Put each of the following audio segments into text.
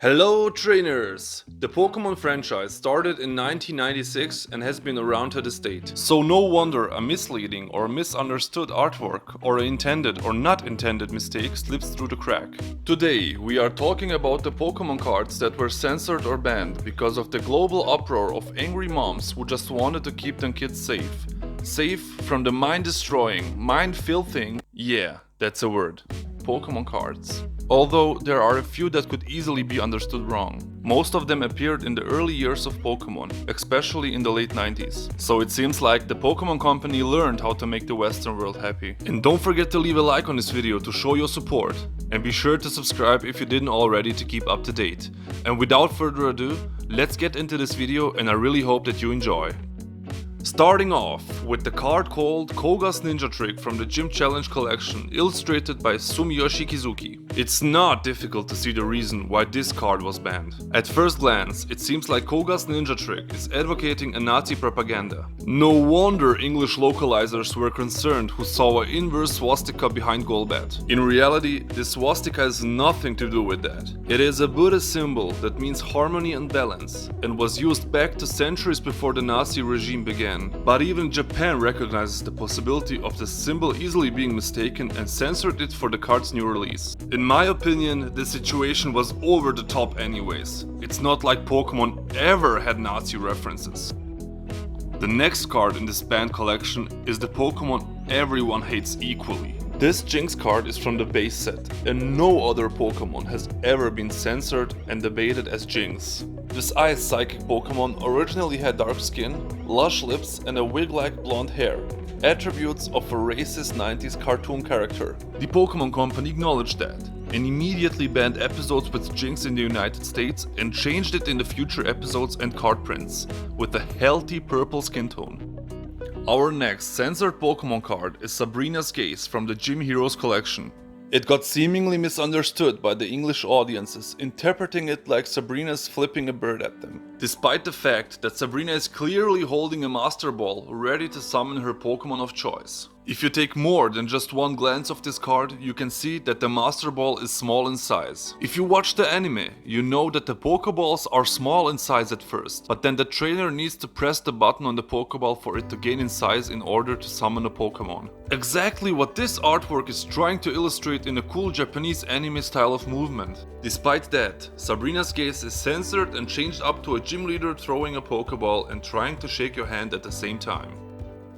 Hello trainers! The Pokemon franchise started in 1996 and has been around to this date. So no wonder a misleading or misunderstood artwork or an intended or not intended mistake slips through the crack. Today we are talking about the Pokemon cards that were censored or banned because of the global uproar of angry moms who just wanted to keep their kids safe. Safe from the mind-destroying, mind-filthing, yeah, that's a word, Pokemon cards. Although there are a few that could easily be understood wrong. Most of them appeared in the early years of Pokemon, especially in the late 90s. So it seems like the Pokemon company learned how to make the Western world happy. And don't forget to leave a like on this video to show your support. And be sure to subscribe if you didn't already to keep up to date. And without further ado, let's get into this video and I really hope that you enjoy. Starting off with the card called Kogas Ninja Trick from the Gym Challenge collection, illustrated by Sumiyoshi Kizuki. It's not difficult to see the reason why this card was banned. At first glance, it seems like Kogas Ninja Trick is advocating a Nazi propaganda. No wonder English localizers were concerned who saw an inverse swastika behind Golbat. In reality, this swastika has nothing to do with that. It is a Buddhist symbol that means harmony and balance, and was used back to centuries before the Nazi regime began. But even Japan recognizes the possibility of the symbol easily being mistaken and censored it for the card's new release. In my opinion, the situation was over the top anyways. It's not like Pokemon ever had Nazi references. The next card in this banned collection is the Pokemon everyone hates equally. This Jinx card is from the base set, and no other Pokemon has ever been censored and debated as Jinx. This ice psychic Pokemon originally had dark skin, lush lips and a wig-like blonde hair, attributes of a racist 90s cartoon character. The Pokemon company acknowledged that, and immediately banned episodes with Jinx in the United States and changed it in the future episodes and card prints, with a healthy purple skin tone. Our next censored Pokemon card is Sabrinas Gengar from the Gym Heroes collection. It got seemingly misunderstood by the English audiences, interpreting it like Sabrina's flipping a bird at them. Despite the fact that Sabrina is clearly holding a Master Ball ready to summon her Pokemon of choice. If you take more than just one glance of this card, you can see that the Master Ball is small in size. If you watch the anime, you know that the Pokeballs are small in size at first, but then the trainer needs to press the button on the Pokeball for it to gain in size in order to summon a Pokemon. Exactly what this artwork is trying to illustrate in a cool Japanese anime style of movement. Despite that, Sabrina's gaze is censored and changed up to a gym leader throwing a Pokeball and trying to shake your hand at the same time.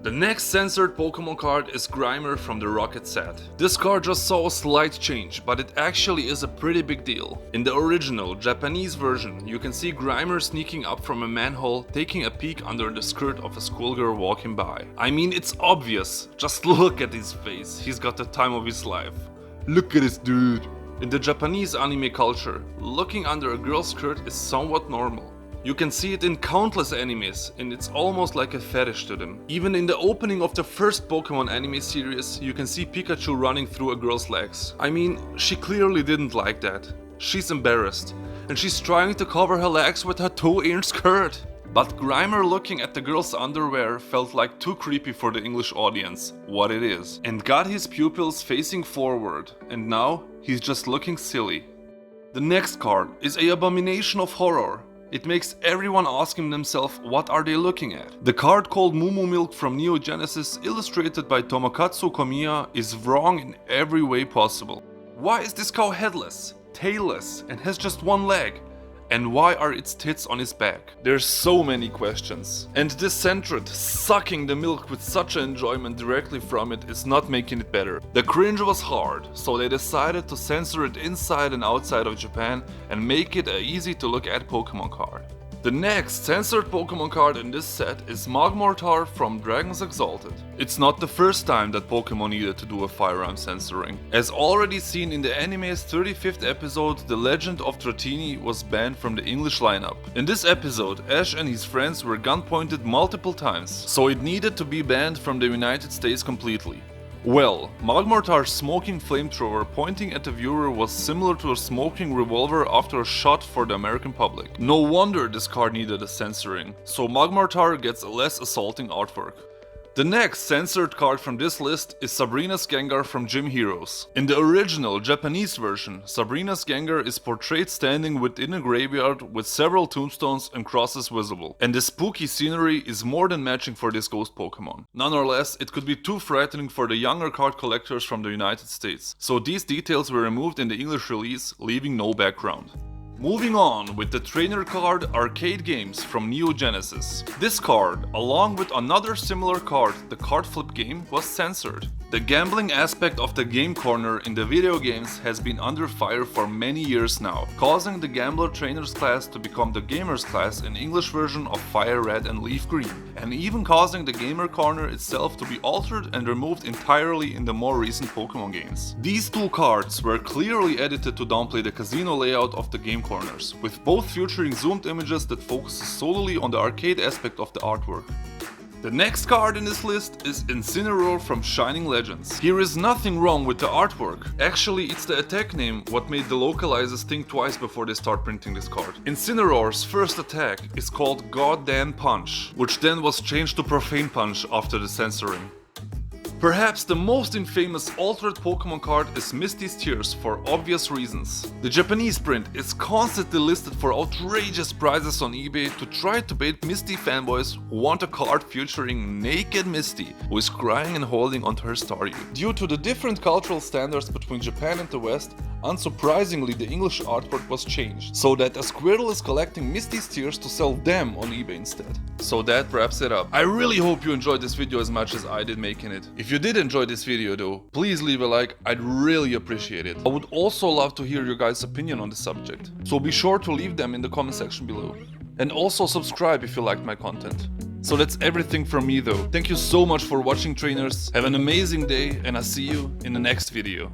The next censored Pokemon card is Grimer from the Rocket set. This card just saw a slight change, but it actually is a pretty big deal. In the original Japanese version, you can see Grimer sneaking up from a manhole, taking a peek under the skirt of a schoolgirl walking by. I mean, it's obvious, just look at his face, he's got the time of his life. Look at this dude. In the Japanese anime culture, looking under a girl's skirt is somewhat normal. You can see it in countless animes, and it's almost like a fetish to them. Even in the opening of the first Pokemon anime series, you can see Pikachu running through a girl's legs. I mean, she clearly didn't like that. She's embarrassed, and she's trying to cover her legs with her 2-inch skirt. But Grimer looking at the girl's underwear felt like too creepy for the English audience, what it is, and got his pupils facing forward, and now he's just looking silly. The next card is an abomination of horror. It makes everyone asking themselves what are they looking at. The card called Moo Moo Milk from Neo Genesis, illustrated by Tomokazu Komiya, is wrong in every way possible. Why is this cow headless, tailless, and has just one leg? And why are its tits on his back? There's so many questions. And this Centred sucking the milk with such enjoyment directly from it is not making it better. The cringe was hard, so they decided to censor it inside and outside of Japan and make it an easy to look at Pokemon card. The next censored Pokemon card in this set is Magma Tar from Dragons Exalted. It's not the first time that Pokemon needed to do a firearm censoring. As already seen in the anime's 35th episode, the Legend of Dratini was banned from the English lineup. In this episode, Ash and his friends were gun-pointed multiple times, so it needed to be banned from the United States completely. Well, Magma Tar's smoking flamethrower pointing at the viewer was similar to a smoking revolver after a shot for the American public. No wonder this card needed a censoring, so Magma Tar gets a less assaulting artwork. The next censored card from this list is Sabrinas Gengar from Gym Heroes. In the original Japanese version, Sabrinas Gengar is portrayed standing within a graveyard with several tombstones and crosses visible, and the spooky scenery is more than matching for this ghost Pokemon. Nonetheless, it could be too frightening for the younger card collectors from the United States, so these details were removed in the English release, leaving no background. Moving on with the trainer card Arcade Games from Neo Genesis. This card, along with another similar card, the card flip game, was censored. The gambling aspect of the game corner in the video games has been under fire for many years now, causing the Gambler Trainers class to become the Gamers class in English version of Fire Red and Leaf Green, and even causing the Gamer corner itself to be altered and removed entirely in the more recent Pokemon games. These two cards were clearly edited to downplay the casino layout of the game corners, with both featuring zoomed images that focuses solely on the arcade aspect of the artwork. The next card in this list is Incineroar from Shining Legends. Here is nothing wrong with the artwork. Actually, it's the attack name what made the localizers think twice before they start printing this card. Incineroar's first attack is called Goddamn Punch, which then was changed to Profane Punch after the censoring. Perhaps the most infamous altered Pokemon card is Misty's Tears for obvious reasons. The Japanese print is constantly listed for outrageous prices on eBay to try to bait Misty fanboys who want a card featuring naked Misty, who is crying and holding onto her Staryu. Due to the different cultural standards between Japan and the West, unsurprisingly the English artwork was changed, so that a Squirtle is collecting Misty's Tears to sell them on eBay instead. So that wraps it up. I really hope you enjoyed this video as much as I did making it. If you did enjoy this video though, please leave a like, I'd really appreciate it. I would also love to hear your guys' opinion on the subject, so be sure to leave them in the comment section below. And also subscribe if you liked my content. So that's everything from me though. Thank you so much for watching, trainers. Have an amazing day and I'll see you in the next video.